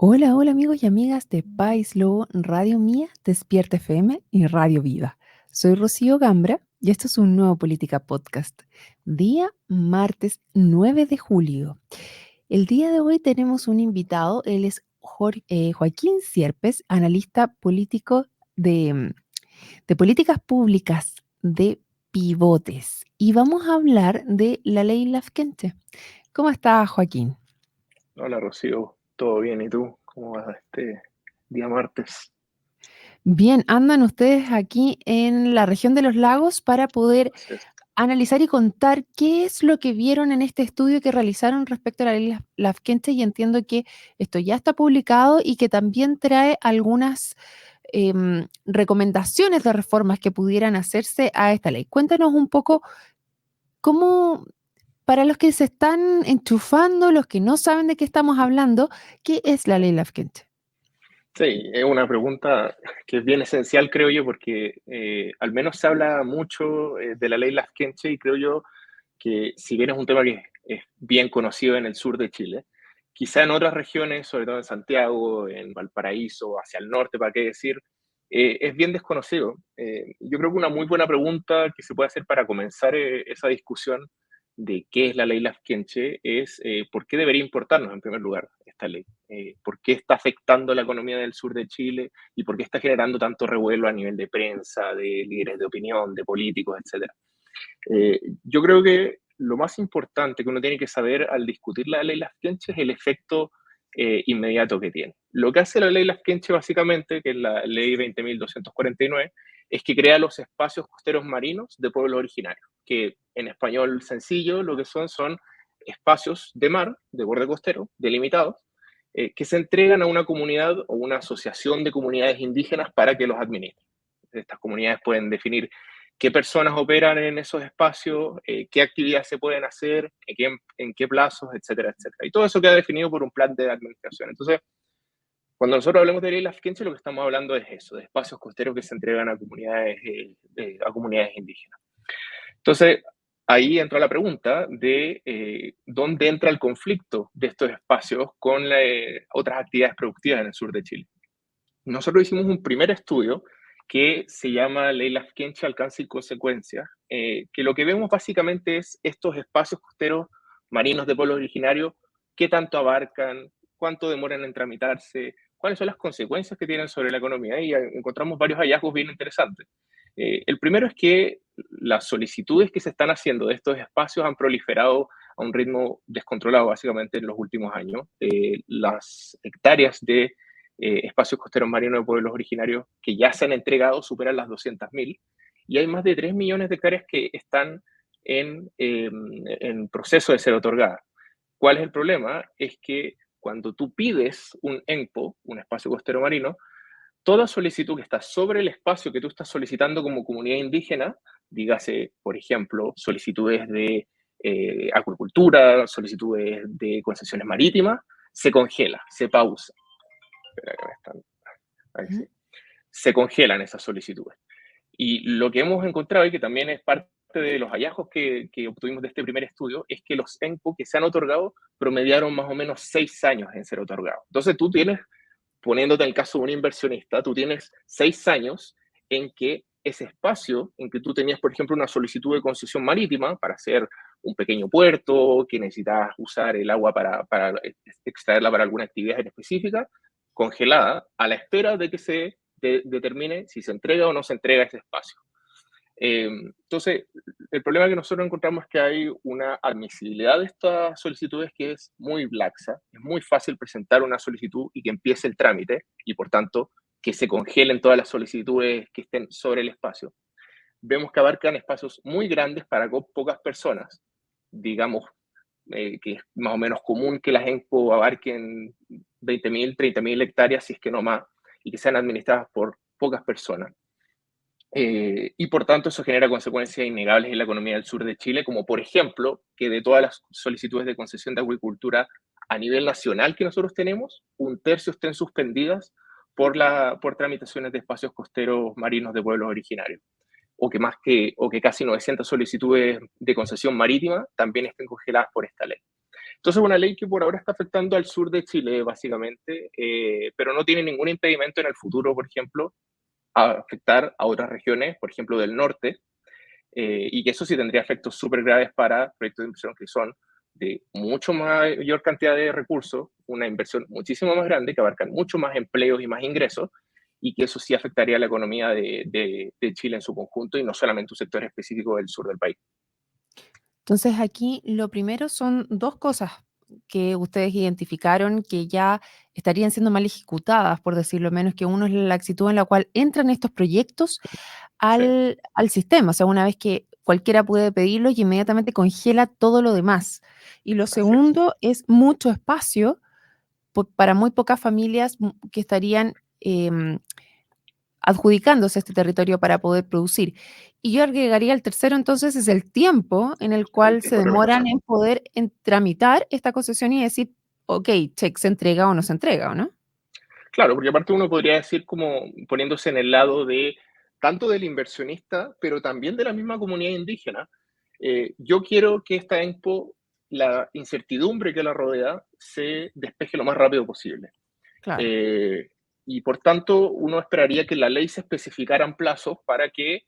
Hola, hola amigos y amigas de País Lobo, Radio Mía, Despierta FM y Radio Vida. Soy Rocío Gambra y esto es un nuevo Política Podcast. Día martes 9 de julio. El día de hoy tenemos un invitado, él es Joaquín Sierpes, analista político de políticas públicas de pivotes. Y vamos a hablar de la ley Lafkenche. ¿Cómo está, Joaquín? Hola Rocío, ¿todo bien? ¿Y tú? ¿Cómo vas este día martes? Bien, andan ustedes aquí en la región de los lagos para poder Así es. analizar y contar qué es lo que vieron en este estudio que realizaron respecto a la ley Lafkenche, y entiendo que esto ya está publicado y que también trae algunas recomendaciones de reformas que pudieran hacerse a esta ley. Cuéntanos un poco cómo, para los que se están enchufando, los que no saben de qué estamos hablando, ¿qué es la ley Lafkenche? Sí, es una pregunta que es bien esencial, creo yo, porque al menos se habla mucho de la ley Lafkenche y creo yo que si bien es un tema que es bien conocido en el sur de Chile, quizá en otras regiones, sobre todo en Santiago, en Valparaíso, hacia el norte, para qué decir, es bien desconocido. Yo creo que una muy buena pregunta que se puede hacer para comenzar esa discusión de qué es la ley Lafkenche es por qué debería importarnos en primer lugar esta ley. ¿Por qué está afectando la economía del sur de Chile y por qué está generando tanto revuelo a nivel de prensa, de líderes de opinión, de políticos, etcétera? Yo creo que lo más importante que uno tiene que saber al discutir la ley Lafkenche es el efecto inmediato que tiene. Lo que hace la ley Lafkenche básicamente, que es la ley 20.249, es que crea los espacios costeros marinos de pueblos originarios, que en español sencillo lo que son espacios de mar, de borde costero, delimitados, que se entregan a una comunidad o una asociación de comunidades indígenas para que los administren. Estas comunidades pueden definir qué personas operan en esos espacios, qué actividades se pueden hacer, en qué plazos, etcétera, etcétera. Y todo eso queda definido por un plan de administración. Entonces, cuando nosotros hablamos de ley Lafkenche, lo que estamos hablando es eso, de espacios costeros que se entregan a comunidades indígenas. Entonces, ahí entra la pregunta de dónde entra el conflicto de estos espacios con otras actividades productivas en el sur de Chile. Nosotros hicimos un primer estudio que se llama Ley Lafkenche, alcance y consecuencias, que lo que vemos básicamente es estos espacios costeros marinos de pueblos originarios, qué tanto abarcan, cuánto demoran en tramitarse, cuáles son las consecuencias que tienen sobre la economía, y encontramos varios hallazgos bien interesantes. El primero es que las solicitudes que se están haciendo de estos espacios han proliferado a un ritmo descontrolado básicamente en los últimos años. Las hectáreas de espacios costeros marinos de pueblos originarios que ya se han entregado superan las 200.000 y hay más de 3 millones de hectáreas que están en proceso de ser otorgadas. ¿Cuál es el problema? Es que cuando tú pides un ENPO, un espacio costero marino, toda solicitud que está sobre el espacio que tú estás solicitando como comunidad indígena, dígase, por ejemplo, solicitudes de acuicultura, solicitudes de concesiones marítimas, se congela, se pausa. Espera que me están Ahí sí. Se congelan esas solicitudes. Y lo que hemos encontrado, y que también es parte de los hallazgos que obtuvimos de este primer estudio, es que los ENPO que se han otorgado promediaron más o menos 6 años en ser otorgados. Entonces tú tienes, poniéndote en el caso de un inversionista, tú tienes 6 años en que ese espacio, en que tú tenías, por ejemplo, una solicitud de concesión marítima para hacer un pequeño puerto, que necesitas usar el agua para extraerla para alguna actividad en específica, congelada, a la espera de que se determine si se entrega o no se entrega ese espacio. Entonces, el problema que nosotros encontramos es que hay una admisibilidad de estas solicitudes que es muy laxa. Es muy fácil presentar una solicitud y que empiece el trámite y, por tanto, que se congelen todas las solicitudes que estén sobre el espacio. Vemos que abarcan espacios muy grandes para pocas personas. Digamos que es más o menos común que las ENPO abarquen 20.000, 30.000 hectáreas, si es que no más, y que sean administradas por pocas personas. Y por tanto eso genera consecuencias innegables en la economía del sur de Chile, como por ejemplo que de todas las solicitudes de concesión de acuicultura a nivel nacional que nosotros tenemos, un tercio estén suspendidas por tramitaciones de espacios costeros marinos de pueblos originarios, o que casi 900 solicitudes de concesión marítima también estén congeladas por esta ley. Entonces, una ley que por ahora está afectando al sur de Chile, básicamente, pero no tiene ningún impedimento en el futuro, por ejemplo, a afectar a otras regiones, por ejemplo, del norte, y que eso sí tendría efectos súper graves para proyectos de inversión que son de mucho mayor cantidad de recursos, una inversión muchísimo más grande, que abarcan mucho más empleos y más ingresos, y que eso sí afectaría a la economía de Chile en su conjunto y no solamente un sector específico del sur del país. Entonces, aquí lo primero son 2 cosas que ustedes identificaron que ya estarían siendo mal ejecutadas, por decirlo menos, que uno es la laxitud en la cual entran estos proyectos Sí, al sistema, o sea, una vez que cualquiera puede pedirlo y inmediatamente congela todo lo demás. Y lo así es. segundo es mucho espacio para muy pocas familias que estarían adjudicándose este territorio para poder producir. Y yo agregaría el tercero, entonces, es el tiempo en el El cual se tiempo de demoran tramitación. en poder tramitar esta concesión y decir, ok, check, se entrega o no se entrega, ¿o no? Claro, porque aparte uno podría decir como poniéndose en el lado de tanto del inversionista, pero también de la misma comunidad indígena. Yo quiero que esta Expo, la incertidumbre que la rodea, se despeje lo más rápido posible. Claro. Eh, y por tanto, uno esperaría que en la ley se especificaran plazos para que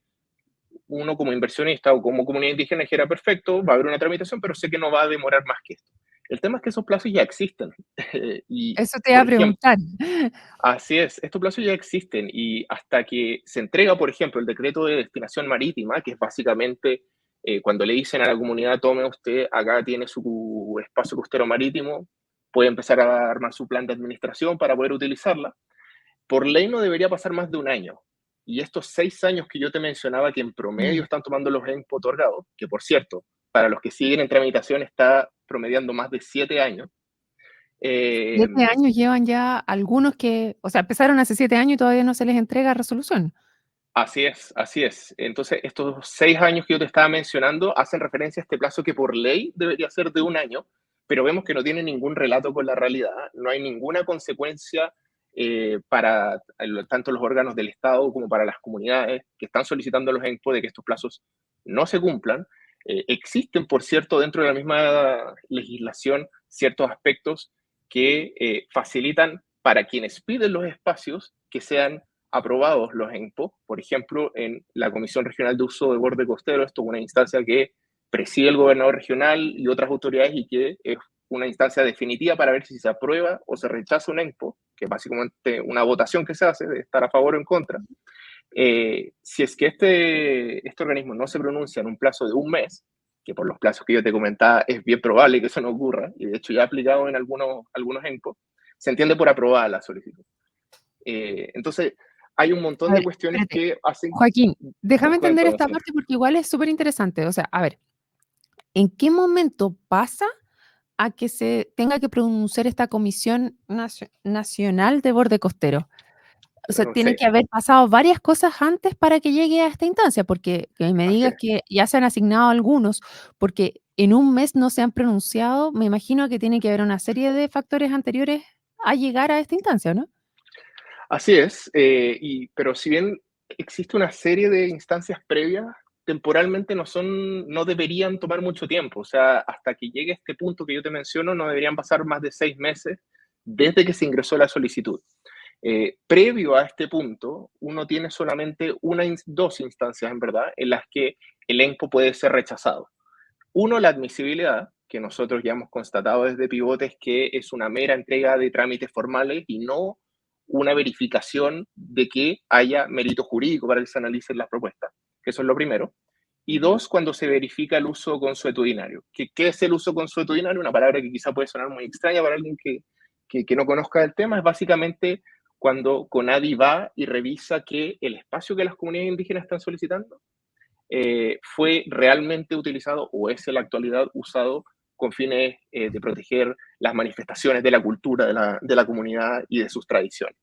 uno como inversionista o como comunidad indígena dijera, perfecto, va a haber una tramitación, pero sé que no va a demorar más que esto. El tema es que esos plazos ya existen. Y, Eso te iba a por ejemplo, preguntar. así es, estos plazos ya existen y hasta que se entrega, por ejemplo, el decreto de destinación marítima, que es básicamente cuando le dicen a la comunidad, tome usted, acá tiene su espacio costero marítimo, puede empezar a armar su plan de administración para poder utilizarla. Por ley no debería pasar más de un año. Y estos 6 años que yo te mencionaba que en promedio Mm. están tomando los ENPO otorgados, que por cierto, para los que siguen en tramitación está promediando más de 7 años, eh, 7 años llevan ya algunos que, o sea, empezaron hace 7 años y todavía no se les entrega resolución. así es, así es. Entonces, estos 6 años que yo te estaba mencionando hacen referencia a este plazo que por ley debería ser de un año, pero vemos que no tiene ningún relato con la realidad, no hay ninguna consecuencia para tanto los órganos del Estado como para las comunidades que están solicitando los ENPO de que estos plazos no se cumplan. Existen, por cierto, dentro de la misma legislación ciertos aspectos que facilitan para quienes piden los espacios que sean aprobados los ENPO, por ejemplo, en la Comisión Regional de Uso de Borde Costero, esto es una instancia que preside el gobernador regional y otras autoridades y que es una instancia definitiva para ver si se aprueba o se rechaza un ENPO, que es básicamente una votación que se hace de estar a favor o en contra. Si es que este organismo no se pronuncia en un plazo de un mes, que por los plazos que yo te comentaba es bien probable que eso no ocurra, y de hecho ya ha aplicado en algunos ENPO, se entiende por aprobada la solicitud. Entonces, hay un A montón de ver, cuestiones espérate, que hacen, Joaquín, déjame entender cuéntame, esta sí. parte porque igual es súper interesante. O sea, a ver, ¿en qué momento pasa a que se tenga que pronunciar esta Comisión Nacional de Borde Costero? O sea, tienen Sí, que haber pasado varias cosas antes para que llegue a esta instancia, porque que me así digas es. que ya se han asignado algunos, porque en un mes no se han pronunciado, me imagino que tiene que haber una serie de factores anteriores a llegar a esta instancia, ¿no? Así es, pero si bien existe una serie de instancias previas, temporalmente no deberían tomar mucho tiempo. O sea, hasta que llegue este punto que yo te menciono, no deberían pasar más de 6 meses desde que se ingresó la solicitud. Previo a este punto, uno tiene solamente dos instancias, en verdad, en las que el ENPO puede ser rechazado. Uno, la admisibilidad, que nosotros ya hemos constatado desde Pivotes que es una mera entrega de trámites formales y no una verificación de que haya mérito jurídico para que se analicen las propuestas, que eso es lo primero. Y dos, cuando se verifica el uso consuetudinario. ¿Qué es el uso consuetudinario? Una palabra que quizá puede sonar muy extraña para alguien que no conozca el tema, es básicamente cuando CONADI va y revisa que el espacio que las comunidades indígenas están solicitando fue realmente utilizado o es en la actualidad usado con fines de proteger las manifestaciones de la cultura de la comunidad y de sus tradiciones.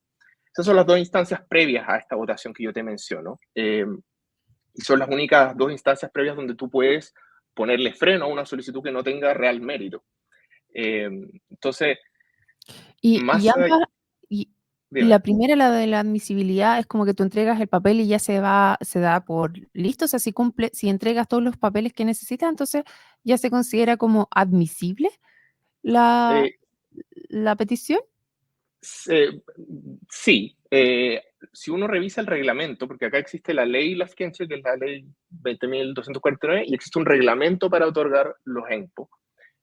Esas son las dos instancias previas a esta votación que yo te menciono. Y son las únicas dos instancias previas donde tú puedes ponerle freno a una solicitud que no tenga real mérito. Eh, entonces, Y más allá, ambas, y dime. la primera, la de la admisibilidad, es como que tú entregas el papel y ya se da por listo, o sea, si entregas todos los papeles que necesitas, entonces ya se considera como admisible. la, Eh, la petición? sí, si uno revisa el reglamento, porque acá existe la ley Lafkenche, que es la ley 20.249, y existe un reglamento para otorgar los ENPO.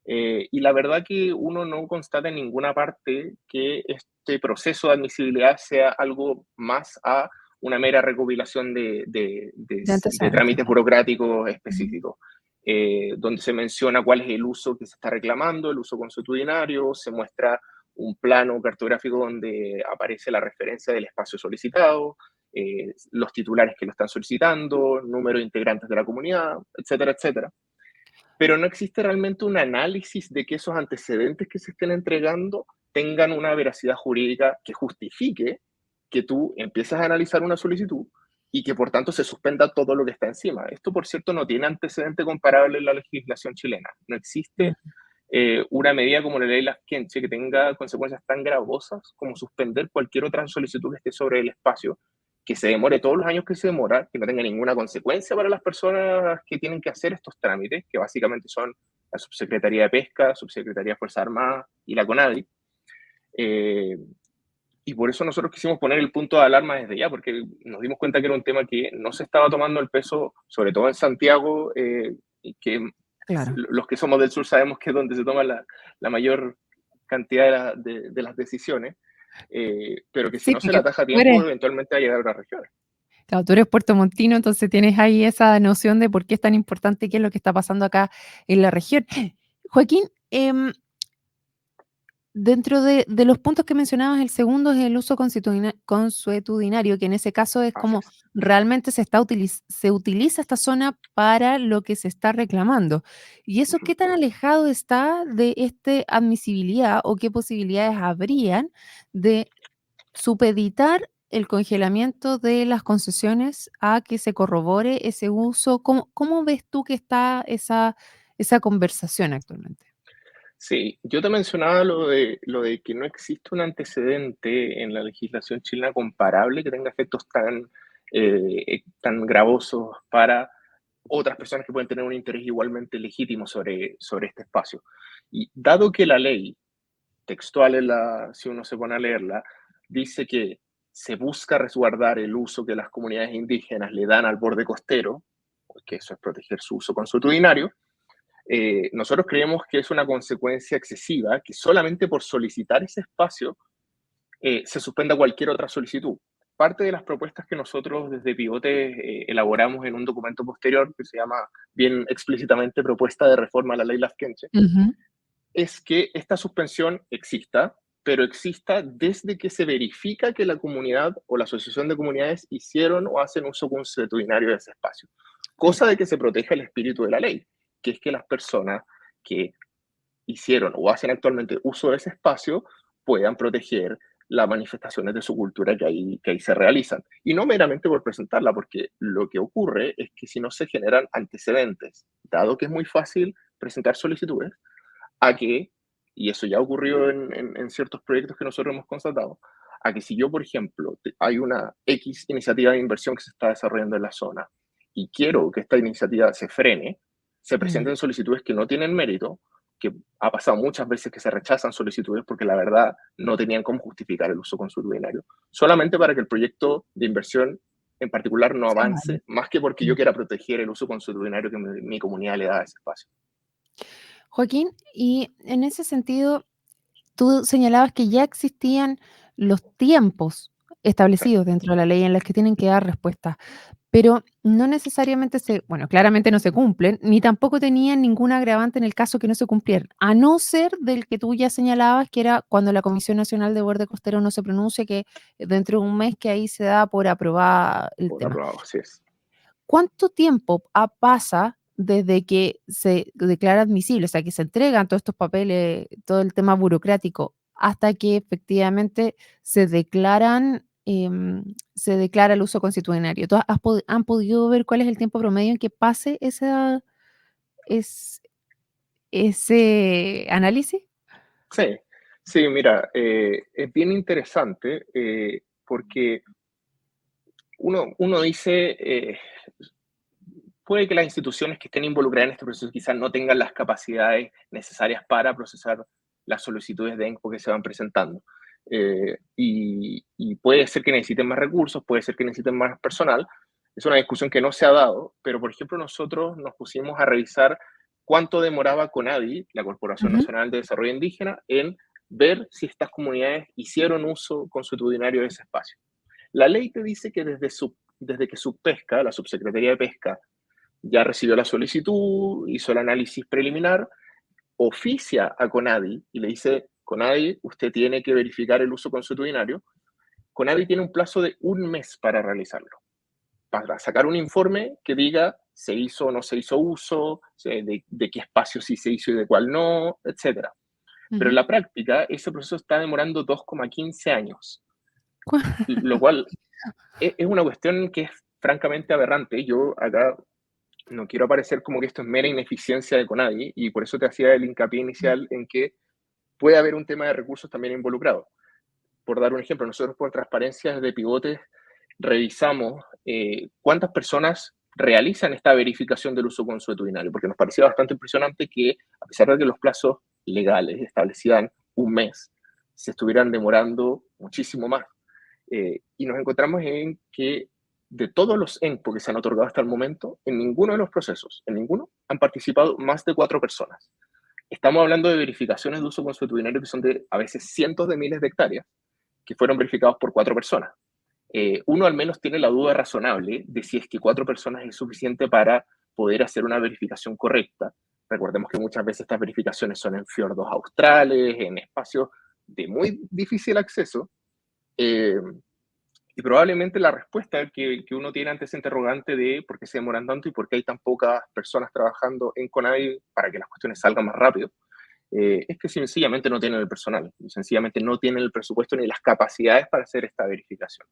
Y la verdad que uno no constata en ninguna parte que este proceso de admisibilidad sea algo más a una mera recopilación De de antecedentes. trámites burocráticos Ujú. específicos, donde se menciona cuál es el uso que se está reclamando, el uso consuetudinario, se muestra un plano cartográfico donde aparece la referencia del espacio solicitado, los titulares que lo están solicitando, número de integrantes de la comunidad, etcétera, etcétera. Pero no existe realmente un análisis de que esos antecedentes que se estén entregando tengan una veracidad jurídica que justifique que tú empieces a analizar una solicitud y que por tanto se suspenda todo lo que está encima. Esto, por cierto, no tiene antecedente comparable en la legislación chilena. No existe Mm. una medida como la ley Laskenche que tenga consecuencias tan gravosas como suspender cualquier otra solicitud que esté sobre el espacio, que se demore todos los años que se demora, que no tenga ninguna consecuencia para las personas que tienen que hacer estos trámites, que básicamente son la Subsecretaría de Pesca, Subsecretaría de Fuerzas Armadas y la CONADI. Eh, y por eso nosotros quisimos poner el punto de alarma desde ya, porque nos dimos cuenta que era un tema que no se estaba tomando el peso, sobre todo en Santiago, y que Claro. los que somos del sur sabemos que es donde se toma la mayor cantidad de las decisiones, pero que si Sí, no se la porque ataja a tú eres, tiempo, eventualmente va a llegar a otras regiones. claro, tú eres puertomontino, entonces tienes ahí esa noción de por qué es tan importante y qué es lo que está pasando acá en la región. Joaquín, dentro de los puntos que mencionabas, el segundo es el uso consuetudinario, que en ese caso es Así como es. realmente se utiliza esta zona para lo que se está reclamando. ¿Y eso Ujú. qué tan alejado está de este admisibilidad o qué posibilidades habrían de supeditar el congelamiento de las concesiones a que se corrobore ese uso? ¿Cómo ves tú que está esa conversación actualmente? Sí, yo te mencionaba lo de que no existe un antecedente en la legislación chilena comparable que tenga efectos tan gravosos para otras personas que pueden tener un interés igualmente legítimo sobre este espacio. Y dado que la ley textual, si uno se pone a leerla, dice que se busca resguardar el uso que las comunidades indígenas le dan al borde costero, porque eso es proteger su uso consuetudinario. Nosotros creemos que es una consecuencia excesiva que solamente por solicitar ese espacio se suspenda cualquier otra solicitud. Parte de las propuestas que nosotros desde Pivote elaboramos en un documento posterior que se llama bien explícitamente Propuesta de Reforma a la Ley Lafkenche, Ujú. es que esta suspensión exista, pero exista desde que se verifica que la comunidad o la asociación de comunidades hicieron o hacen uso consuetudinario de ese espacio. Cosa de que se proteja el espíritu de la ley, que es que las personas que hicieron o hacen actualmente uso de ese espacio puedan proteger las manifestaciones de su cultura que ahí se realizan. Y no meramente por presentarla, porque lo que ocurre es que si no se generan antecedentes, dado que es muy fácil presentar solicitudes, a que, y eso ya ha ocurrido en ciertos proyectos que nosotros hemos constatado, a que si yo, por ejemplo, hay una X iniciativa de inversión que se está desarrollando en la zona y quiero que esta iniciativa se frene, se Mm. presenten solicitudes que no tienen mérito, que ha pasado muchas veces que se rechazan solicitudes porque la verdad no tenían cómo justificar el uso consuetudinario, solamente para que el proyecto de inversión en particular no Sea válido. avance, más que porque yo Mm. quiera proteger el uso consuetudinario que mi comunidad le da a ese espacio. Joaquín, y en ese sentido, tú señalabas que ya existían los tiempos Sí. establecidos dentro de la ley en los que tienen que dar respuesta, pero no necesariamente bueno, claramente no se cumplen, ni tampoco tenían ningún agravante en el caso que no se cumplieran, a no ser del que tú ya señalabas, que era cuando la Comisión Nacional de Borde Costero no se pronuncia, que dentro de un mes que ahí se da por aprobada el Por tema. aprobado, así es. ¿Cuánto tiempo pasa desde que se declara admisible, o sea, que se entregan todos estos papeles, todo el tema burocrático, hasta que efectivamente se declara el uso constitucionario? ¿Tú han podido ver cuál es el tiempo promedio en que pase es ese análisis? Sí, sí, mira, es bien interesante porque uno dice, puede que las instituciones que estén involucradas en este proceso quizás no tengan las capacidades necesarias para procesar las solicitudes de ENCPO que se van presentando. Y puede ser que necesiten más recursos, puede ser que necesiten más personal. Es una discusión que no se ha dado, pero por ejemplo nosotros nos pusimos a revisar cuánto demoraba CONADI, la Corporación Ujú, Nacional de Desarrollo Indígena, en ver si estas comunidades hicieron uso consuetudinario de ese espacio. La ley te dice que desde que Subpesca, la Subsecretaría de Pesca, ya recibió la solicitud, hizo el análisis preliminar, oficia a CONADI y le dice, CONADI, usted tiene que verificar el uso consuetudinario. CONADI tiene un plazo de 1 mes para realizarlo, para sacar un informe que diga se hizo o no se hizo uso, de qué espacio sí se hizo y de cuál no, etcétera. Pero en ujú. la práctica, ese proceso está demorando 2,15 años, Cu- lo cual es una cuestión que es francamente aberrante. Yo acá no quiero parecer como que esto es mera ineficiencia de CONADI, y por eso te hacía el hincapié inicial en que puede haber un tema de recursos también involucrado. Por dar un ejemplo, nosotros por transparencias de pivotes revisamos cuántas personas realizan esta verificación del uso consuetudinario, porque nos parecía bastante impresionante que, a pesar de que los plazos legales establecían 1 mes, se estuvieran demorando muchísimo más. Y nos encontramos en que de todos los ENPO que se han otorgado hasta el momento, en ninguno de los procesos, en ninguno, han participado más de 4 personas. Estamos hablando de verificaciones de uso consuetudinario que son de a veces cientos de miles de hectáreas, que fueron verificados por 4 personas. Uno al menos tiene la duda razonable de si es que 4 personas es suficiente para poder hacer una verificación correcta. Recordemos que muchas veces estas verificaciones son en fiordos australes, en espacios de muy difícil acceso, eh, y probablemente la respuesta que uno tiene ante ese interrogante de por qué se demoran tanto y por qué hay tan pocas personas trabajando en CONADI para que las cuestiones salgan más rápido, es que sencillamente no tienen el personal, sencillamente no tienen el presupuesto ni las capacidades para hacer esta verificación.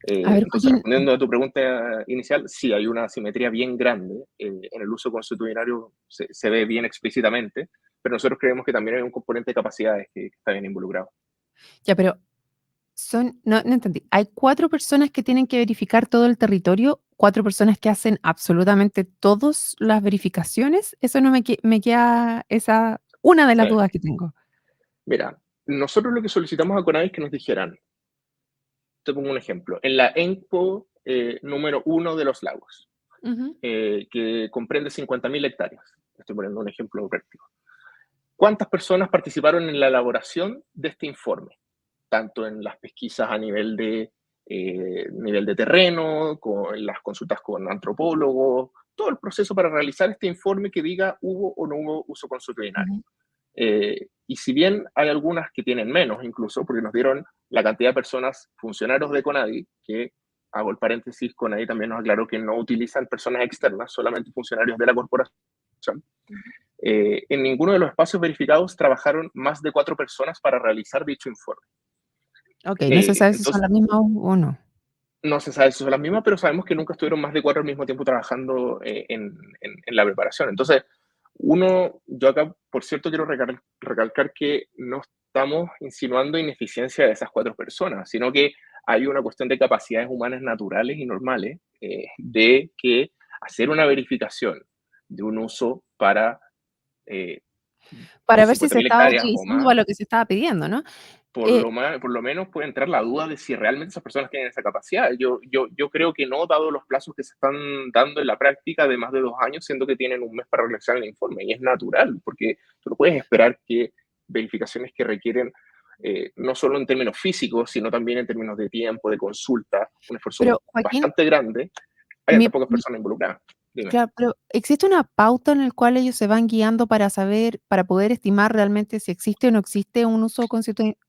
A ver, Entonces, Joaquín, respondiendo a tu pregunta inicial, sí hay una asimetría bien grande en el uso consuetudinario, se ve bien explícitamente, pero nosotros creemos que también hay un componente de capacidades que está bien involucrado. ya, pero no entendí. Hay 4 personas que tienen que verificar todo el territorio, 4 personas que hacen absolutamente todas las verificaciones. Eso no me queda esa una de Sí. las dudas que tengo. Mira, nosotros lo que solicitamos a CONADI es que nos dijeran, te pongo un ejemplo, en la ENCPO número 1 de los lagos, Ujú. que comprende 50.000 hectáreas, estoy poniendo un ejemplo práctico. ¿Cuántas personas participaron en la elaboración de este informe? Tanto en las pesquisas a nivel de terreno, con las consultas con antropólogos, todo el proceso para realizar este informe que diga hubo o no hubo uso consuetudinario. Ujú. Y si bien hay algunas que tienen menos, incluso, porque nos dieron la cantidad de personas, funcionarios de CONADI, que, hago el paréntesis, CONADI también nos aclaró que no utilizan personas externas, solamente funcionarios de la corporación. En ninguno de los espacios verificados trabajaron más de 4 personas para realizar dicho informe. Okey, no se sabe si son Entonces, las mismas o no. no se sabe si son las mismas, pero sabemos que nunca estuvieron más de 4 al mismo tiempo trabajando en la preparación. Entonces, yo acá, por cierto, quiero recalcar que no estamos insinuando ineficiencia de esas 4 personas, sino que hay una cuestión de capacidades humanas naturales y normales, de que hacer una verificación de un uso para eh, Para ver si se 50.000 estaba hectáreas o utilizando más, para lo que se estaba pidiendo, ¿no? por Eh, por lo menos puede entrar la duda de si realmente esas personas tienen esa capacidad. Yo creo que no, dado los plazos que se están dando en la práctica de más de 2 años, siendo que tienen 1 mes para realizar el informe. Y es natural, porque tú no puedes esperar que verificaciones que requieren, no solo en términos físicos, sino también en términos de tiempo, de consulta, un esfuerzo pero Joaquín, bastante grande, hayan mi tan pocas mi personas involucradas. Dime. claro, pero ¿existe una pauta en el cual ellos se van guiando para saber, para poder estimar realmente si existe o no existe un uso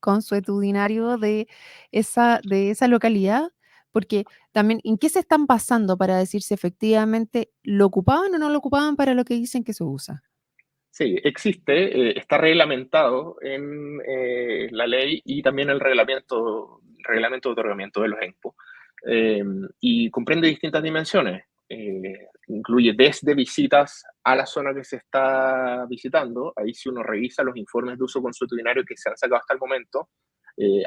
consuetudinario de esa localidad? Porque también, ¿en qué se están basando para decir si efectivamente lo ocupaban o no lo ocupaban para lo que dicen que se usa? Sí, existe, está reglamentado en la ley y también el reglamento de otorgamiento de los ENPO. Y comprende distintas dimensiones. Incluye desde visitas a la zona que se está visitando. Ahí, si uno revisa los informes de uso consuetudinario que se han sacado hasta el momento,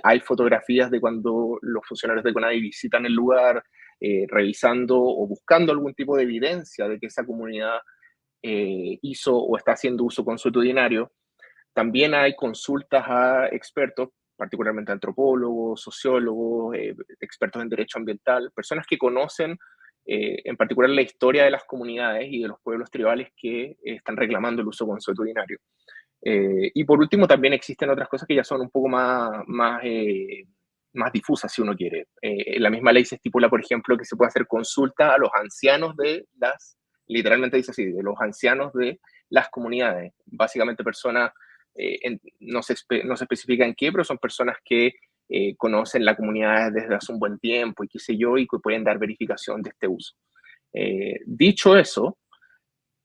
hay fotografías de cuando los funcionarios de CONADI visitan el lugar, revisando o buscando algún tipo de evidencia de que esa comunidad hizo o está haciendo uso consuetudinario. También hay consultas a expertos, particularmente antropólogos, sociólogos, expertos en derecho ambiental, personas que conocen en particular la historia de las comunidades y de los pueblos tribales que están reclamando el uso consuetudinario. Y por último, también existen otras cosas que ya son un poco más difusas, si uno quiere. En la misma ley se estipula, por ejemplo, que se puede hacer consulta a los ancianos literalmente dice así, de los ancianos de las comunidades. Básicamente personas, no se especifica en qué, pero son personas que conocen la comunidad desde hace un buen tiempo y qué sé yo, y que pueden dar verificación de este uso. Dicho eso,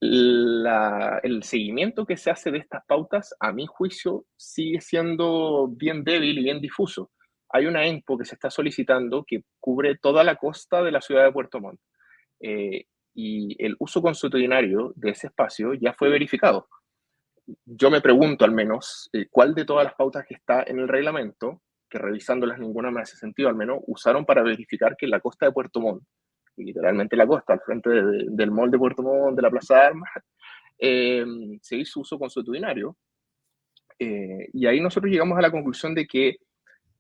el seguimiento que se hace de estas pautas, a mi juicio, sigue siendo bien débil y bien difuso. Hay una ENPO que se está solicitando que cubre toda la costa de la ciudad de Puerto Montt. Y el uso consuetudinario de ese espacio ya fue verificado. Yo me pregunto al menos cuál de todas las pautas que está en el reglamento, que revisándolas ninguna me hace sentido, al menos usaron para verificar que en la costa de Puerto Montt, literalmente la costa, al frente del mall de Puerto Montt, de la Plaza de Armas, se hizo uso consuetudinario. Y ahí nosotros llegamos a la conclusión de que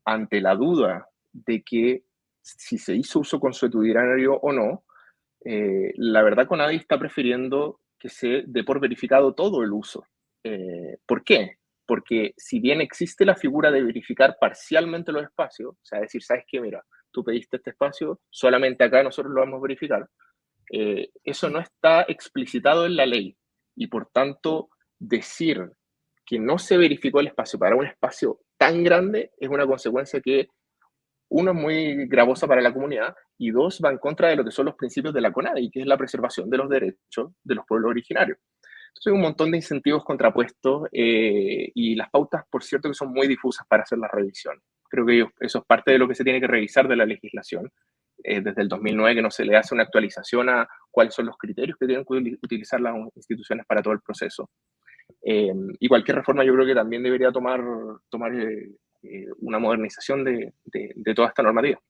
ante la duda de que si se hizo uso consuetudinario o no, la verdad CONADI está prefiriendo que se dé por verificado todo el uso. ¿Por qué? Porque si bien existe la figura de verificar parcialmente los espacios, o sea, decir, ¿sabes qué? Mira, tú pediste este espacio, solamente acá nosotros lo vamos a verificar, eso no está explicitado en la ley y por tanto decir que no se verificó el espacio para un espacio tan grande es una consecuencia que, uno, es muy gravosa para la comunidad y dos, va en contra de lo que son los principios de la CONADI, que es la preservación de los derechos de los pueblos originarios. Entonces hay un montón de incentivos contrapuestos y las pautas, por cierto, que son muy difusas para hacer la revisión. Creo que eso es parte de lo que se tiene que revisar de la legislación. Desde el 2009 que no se le hace una actualización a cuáles son los criterios que tienen que utilizar las instituciones para todo el proceso. Y cualquier reforma yo creo que también debería tomar una modernización de toda esta normativa.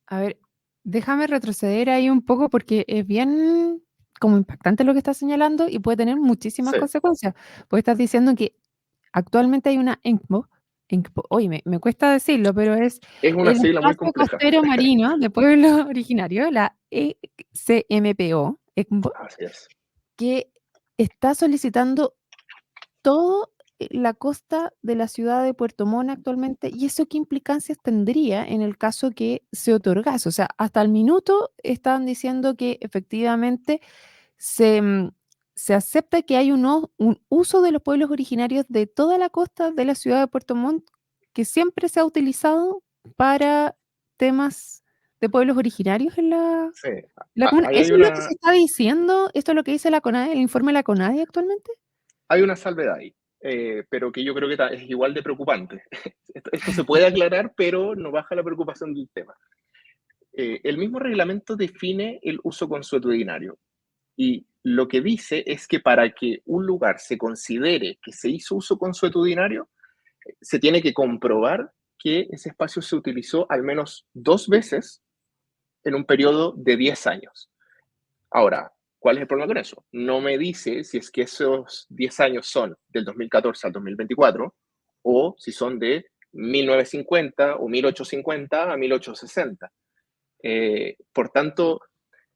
A ver, déjame retroceder ahí un poco porque es bien como impactante lo que estás señalando y puede tener muchísimas Sí, consecuencias. Porque estás diciendo que actualmente hay una ENCPO, oye, me cuesta decirlo, pero es es una el sigla muy Espacio compleja. Costero Marino de Pueblo Originario, la ECMPO, ECMPO, Así es. que está solicitando todo la costa de la ciudad de Puerto Montt actualmente, ¿y eso qué implicancias tendría en el caso que se otorgase? O sea, hasta el minuto están diciendo que efectivamente se, se acepta que hay un uso de los pueblos originarios de toda la costa de la ciudad de Puerto Montt que siempre se ha utilizado para temas de pueblos originarios en Sí, la comuna. ahí ¿Eso es lo que se está diciendo? ¿Esto es lo que dice la CONADE, el informe de la CONADE actualmente? hay una salvedad ahí, pero que yo creo que es igual de preocupante. Esto se puede aclarar, pero no baja la preocupación del tema. El mismo reglamento define el uso consuetudinario y lo que dice es que para que un lugar se considere que se hizo uso consuetudinario, se tiene que comprobar que ese espacio se utilizó al menos 2 veces en un periodo de 10 años. Ahora, ¿cuál es el problema con eso? No me dice si es que esos 10 años son del 2014 al 2024 o si son de 1950 o 1850 a 1860. Por tanto,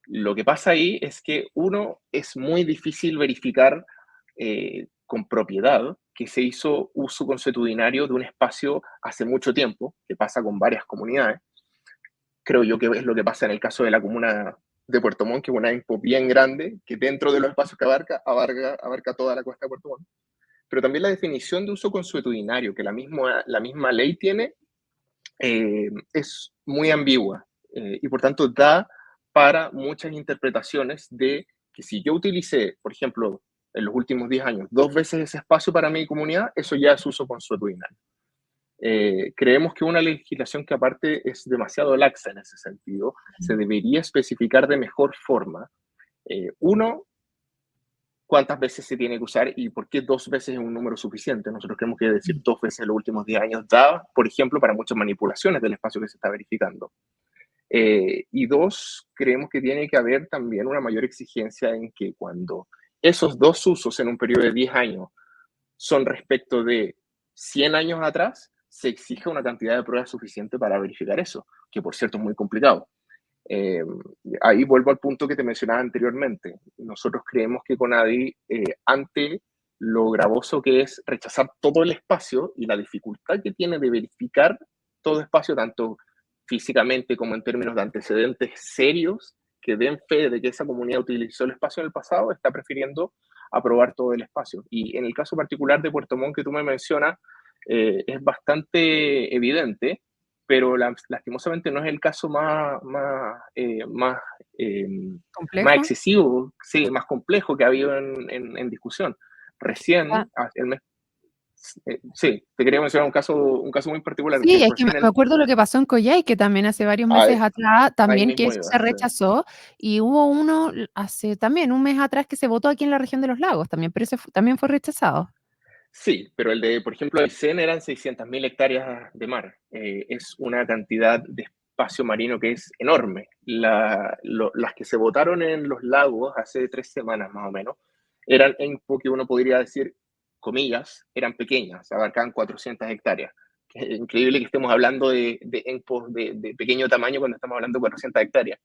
lo que pasa ahí es que, uno, es muy difícil verificar con propiedad que se hizo uso consuetudinario de un espacio hace mucho tiempo, que pasa con varias comunidades. Creo yo que es lo que pasa en el caso de la comuna de Puerto Montt, que es una INPO bien grande, que dentro de los espacios que abarca toda la costa de Puerto Montt. Pero también la definición de uso consuetudinario que la misma ley tiene es muy ambigua y por tanto da para muchas interpretaciones de que si yo utilicé, por ejemplo, en los últimos 10 años, 2 veces ese espacio para mi comunidad, eso ya es uso consuetudinario. Creemos que una legislación que aparte es demasiado laxa en ese sentido, se debería especificar de mejor forma. Uno, cuántas veces se tiene que usar y por qué 2 veces es un número suficiente. Nosotros creemos que decir 2 veces en los últimos 10 años da, por ejemplo, para muchas manipulaciones del espacio que se está verificando. Y dos, creemos que tiene que haber también una mayor exigencia en que cuando esos dos usos en un periodo de 10 años son respecto de 100 años atrás, se exige una cantidad de pruebas suficiente para verificar eso, que por cierto es muy complicado. Eh, Ahí vuelvo al punto que te mencionaba anteriormente. Nosotros creemos que Conadi, ante lo gravoso que es rechazar todo el espacio y la dificultad que tiene de verificar todo espacio, tanto físicamente como en términos de antecedentes serios que den fe de que esa comunidad utilizó el espacio en el pasado, está prefiriendo aprobar todo el espacio. Y en el caso particular de Puerto Montt que tú me mencionas, es bastante evidente, pero lastimosamente no es el caso eh, más ¿Complejo? excesivo, sí, más complejo que ha habido en discusión. Ah, Recién, el mes, sí, te quería mencionar un caso muy particular, sí, que es que me recién me acuerdo lo que pasó en Coyhaique, que también hace varios ahí, meses atrás, ahí también que mismo eso iba, se sí. rechazó, y hubo uno hace también un mes atrás que se votó aquí en la región de los lagos también, pero ese también fue rechazado. Sí, pero el de, por ejemplo, Aysén eran 600.000 hectáreas de mar. Es una cantidad de espacio marino que es enorme. Las que se votaron en los lagos hace 3 semanas más o menos, eran en que uno podría decir, comillas, eran pequeñas, abarcaban 400 hectáreas. Es increíble que estemos hablando de ENPOs de pequeño tamaño cuando estamos hablando de 400 hectáreas.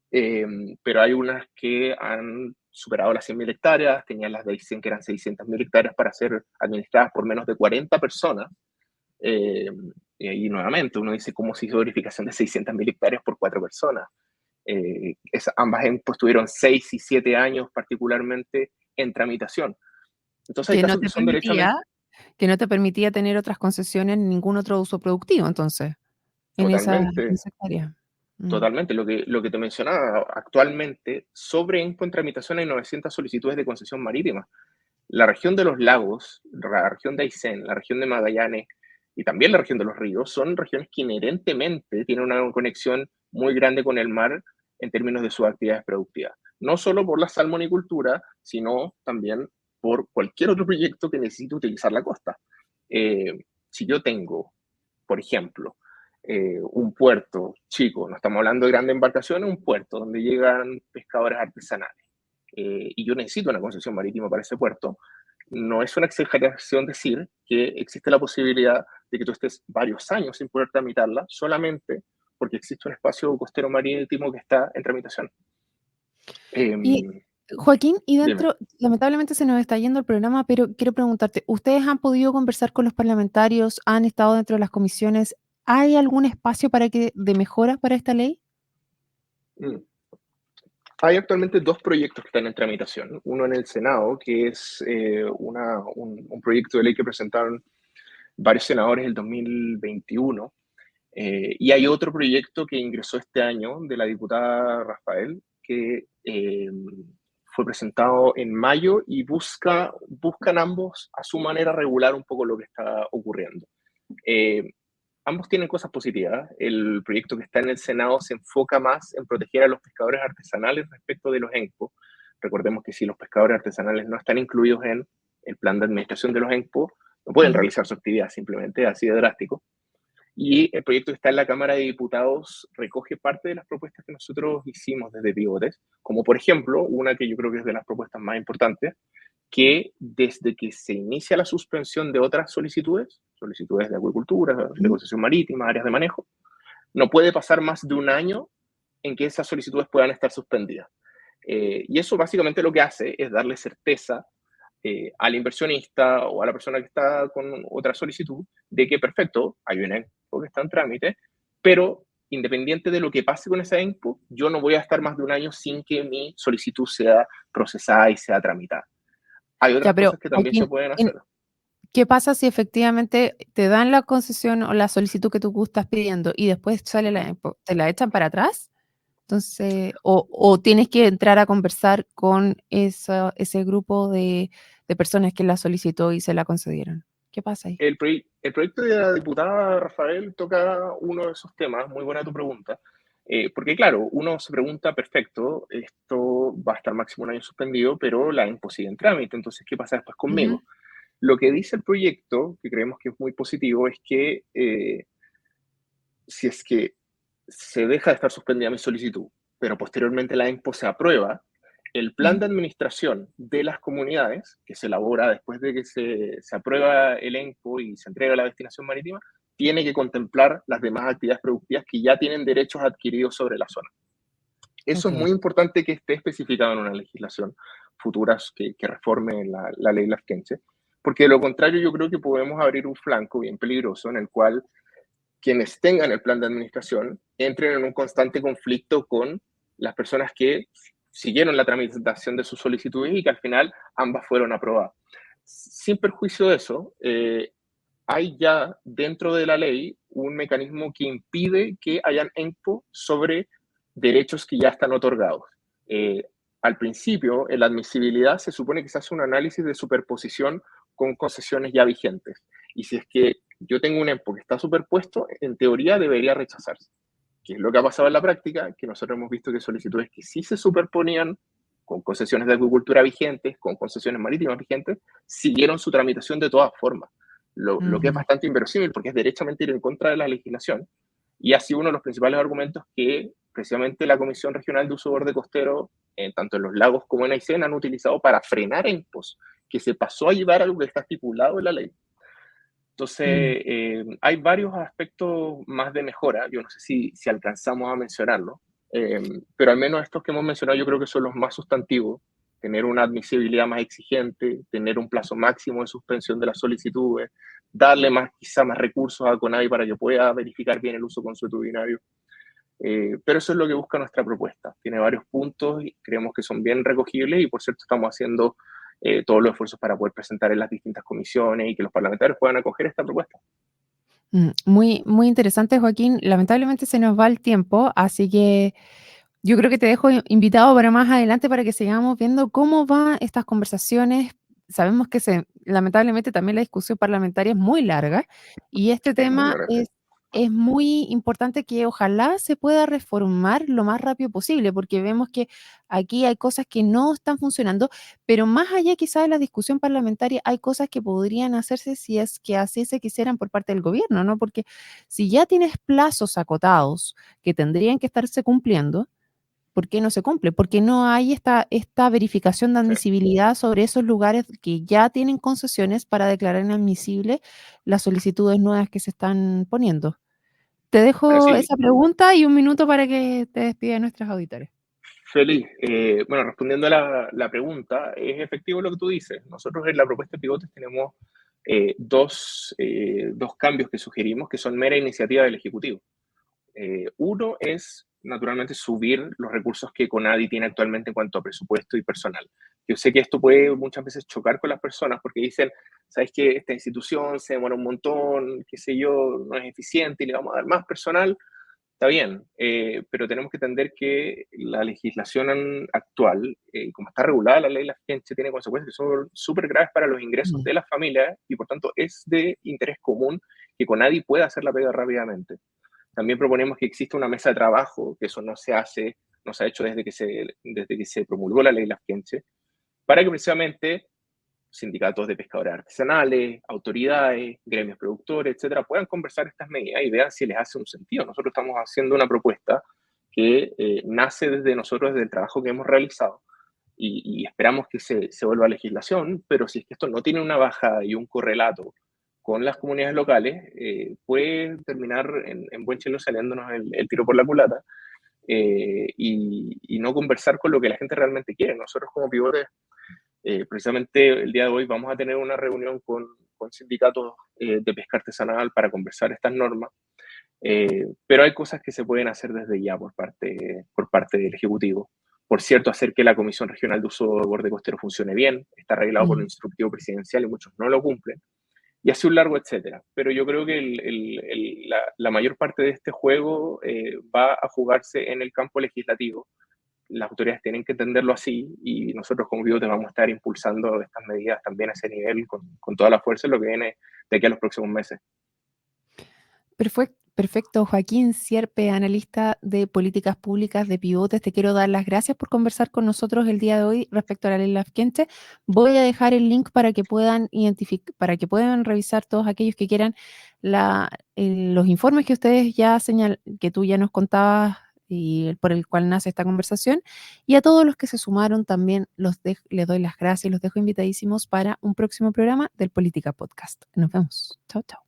Pero hay unas que han superado las 100.000 hectáreas, tenían las de Aysén que eran 600.000 hectáreas para ser administradas por menos de 40 personas. Eh, y ahí nuevamente uno dice, ¿cómo se hizo verificación de 600.000 hectáreas por 4 personas? Ambas pues, tuvieron 6 y 7 años particularmente en tramitación. Entonces hay Que no casos que te son derechamente. permitía que no te permitía tener otras concesiones ni ningún otro uso productivo, entonces, en Totalmente, esa área. Mm. totalmente. Lo que te mencionaba, actualmente sobre en tramitación hay 900 solicitudes de concesión marítima. La región de los lagos, la región de Aysén, la región de Magallanes y también la región de los ríos son regiones que inherentemente tienen una conexión muy grande con el mar en términos de sus actividades productivas. No solo por la salmonicultura, sino también por cualquier otro proyecto que necesite utilizar la costa. Si yo tengo, por ejemplo, un puerto chico, no estamos hablando de grandes embarcaciones, un puerto donde llegan pescadores artesanales, y yo necesito una concesión marítima para ese puerto, no es una exageración decir que existe la posibilidad de que tú estés varios años sin poder tramitarla solamente porque existe un espacio costero marítimo que está en tramitación. Eh, Y Joaquín, y Dime. dentro, lamentablemente se nos está yendo el programa, pero quiero preguntarte, ¿ustedes han podido conversar con los parlamentarios? ¿Han estado dentro de las comisiones? ¿Hay algún espacio de mejora para esta ley? Mm. Hay actualmente dos proyectos que están en tramitación. Uno en el Senado, que es un proyecto de ley que presentaron varios senadores el 2021. Y hay otro proyecto que ingresó este año de la diputada Rafael, que fue presentado en mayo y buscan ambos a su manera regular un poco lo que está ocurriendo. Eh, Ambos tienen cosas positivas. El proyecto que está en el Senado se enfoca más en proteger a los pescadores artesanales respecto de los ENCPO. Recordemos que si los pescadores artesanales no están incluidos en el plan de administración de los ENCPO, no pueden Ujú. realizar su actividad, simplemente así de drástico. Y el proyecto que está en la Cámara de Diputados recoge parte de las propuestas que nosotros hicimos desde Pivotes, como por ejemplo, una que yo creo que es de las propuestas más importantes, que desde que se inicia la suspensión de otras solicitudes de acuicultura, de Ujú. concesión marítima, áreas de manejo, no puede pasar más de un año en que esas solicitudes puedan estar suspendidas. Y eso básicamente lo que hace es darle certeza al inversionista o a la persona que está con otra solicitud de que perfecto, hay una ENCO que está en trámite, pero independiente de lo que pase con esa ENCO, yo no voy a estar más de un año sin que mi solicitud sea procesada y sea tramitada. Hay Ya, otras pero cosas que también se Joaquín, pueden hacer. ¿qué pasa si efectivamente te dan la concesión o la solicitud que tú estás pidiendo y después sale Uh -huh. te la echan para atrás? Entonces, o tienes que entrar a conversar con ese grupo de personas que la solicitó y se la concedieron. ¿Qué pasa ahí? El proyecto de la diputada Rafael toca uno de esos temas, muy buena tu pregunta, porque claro, uno se pregunta, perfecto, esto va a estar máximo un año suspendido, pero la ENPO sigue en trámite, entonces, ¿qué pasa después Ujú. conmigo? Lo que dice el proyecto, que creemos que es muy positivo, es que si es que se deja de estar suspendida mi solicitud, pero posteriormente la ENPO se aprueba, el plan de administración de las comunidades, que se elabora después de que se aprueba el ENCO y se entrega a la destinación marítima, tiene que contemplar las demás actividades productivas que ya tienen derechos adquiridos sobre la zona. Eso es Ok. muy importante que esté especificado en una legislación futura que reforme la ley Lafkenche, porque de lo contrario yo creo que podemos abrir un flanco bien peligroso en el cual quienes tengan el plan de administración entren en un constante conflicto con las personas que siguieron la tramitación de sus solicitudes y que al final ambas fueron aprobadas. Sin perjuicio de eso, hay ya dentro de la ley un mecanismo que impide que hayan ENPO sobre derechos que ya están otorgados. Al principio, en la admisibilidad se supone que se hace un análisis de superposición con concesiones ya vigentes. Y si es que yo tengo un ENPO que está superpuesto, en teoría debería rechazarse. ¿Qué es lo que ha pasado en la práctica? Que nosotros hemos visto que solicitudes que sí se superponían con concesiones de acuicultura vigentes, con concesiones marítimas vigentes, siguieron su tramitación de todas formas. Lo que es bastante inverosímil porque es derechamente ir en contra de la legislación. Y ha sido uno de los principales argumentos que precisamente la Comisión Regional de Uso Borde Costero, tanto en los lagos como en Aysén, han utilizado para frenar ENPOs, que se pasó a llevar a lo que está estipulado en la ley. Entonces, hay varios aspectos más de mejora, yo no sé si alcanzamos a mencionarlo, pero al menos estos que hemos mencionado yo creo que son los más sustantivos: tener una admisibilidad más exigente, tener un plazo máximo de suspensión de las solicitudes, darle quizá más recursos a CONAVI para que pueda verificar bien el uso consuetudinario. Pero eso es lo que busca nuestra propuesta. Tiene varios puntos y creemos que son bien recogibles y por cierto estamos haciendo todos los esfuerzos para poder presentar en las distintas comisiones y que los parlamentarios puedan acoger esta propuesta. Muy, muy interesante, Joaquín. Lamentablemente se nos va el tiempo, así que yo creo que te dejo invitado para más adelante para que sigamos viendo cómo van estas conversaciones. Sabemos que lamentablemente también la discusión parlamentaria es muy larga y este Es muy tema larga. es muy importante que ojalá se pueda reformar lo más rápido posible, porque vemos que aquí hay cosas que no están funcionando, pero más allá quizá de la discusión parlamentaria, hay cosas que podrían hacerse si es que así se quisieran por parte del gobierno, ¿no? Porque si ya tienes plazos acotados que tendrían que estarse cumpliendo, ¿por qué no se cumple? Porque no hay esta verificación de Sí. admisibilidad sobre esos lugares que ya tienen concesiones para declarar inadmisible las solicitudes nuevas que se están poniendo. Te Bueno, dejo sí, esa pregunta y un minuto para que te despidas de nuestros auditores. feliz. Bueno, respondiendo a la pregunta, es efectivo lo que tú dices. Nosotros en la propuesta de pivotes tenemos dos cambios que sugerimos que son mera iniciativa del Ejecutivo. Uno es, naturalmente, subir los recursos que CONADI tiene actualmente en cuanto a presupuesto y personal. Yo sé que esto puede muchas veces chocar con las personas porque dicen, ¿sabes qué? Esta institución se demora un montón, qué sé yo, no es eficiente y le vamos a dar más personal. Está bien, pero tenemos que entender que la legislación actual, como está regulada la ley, la gente tiene consecuencias que son súper graves para los ingresos Mm. de las familias y por tanto es de interés común que CONADI pueda hacer la pega rápidamente. También proponemos que exista una mesa de trabajo, que eso no se hace, no se ha hecho desde que se promulgó la ley Lafkenche, para que precisamente sindicatos de pescadores artesanales, autoridades, gremios productores, etcétera, puedan conversar estas medidas y vean si les hace un sentido. Nosotros estamos haciendo una propuesta que nace desde nosotros, desde el trabajo que hemos realizado, y esperamos que se vuelva a legislación, pero si es que esto no tiene una bajada y un correlato con las comunidades locales, puede terminar en buen chelo saliéndonos el tiro por la culata y no conversar con lo que la gente realmente quiere. Nosotros como pivotes, precisamente el día de hoy vamos a tener una reunión con sindicatos de pesca artesanal para conversar estas normas, pero hay cosas que se pueden hacer desde ya por parte del Ejecutivo. Por cierto, hacer que la Comisión Regional de Uso de Borde Costero funcione bien, está arreglado por un Mm. instructivo presidencial y muchos no lo cumplen, y así un largo etcétera. Pero yo creo que la mayor parte de este juego va a jugarse en el campo legislativo. Las autoridades tienen que entenderlo así y nosotros como Bigotes vamos a estar impulsando estas medidas también a ese nivel con toda la fuerza en lo que viene de aquí a los próximos meses. Perfecto, Joaquín Sierpe, analista de políticas públicas de Pivotes. Te quiero dar las gracias por conversar con nosotros el día de hoy respecto a la ley Lafkenche. Voy a dejar el link para que puedan para que puedan revisar todos aquellos que quieran los informes que ustedes que tú ya nos contabas y por el cual nace esta conversación. Y a todos los que se sumaron también les doy las gracias y los dejo invitadísimos para un próximo programa del Política Podcast. Nos vemos. Chao, chao.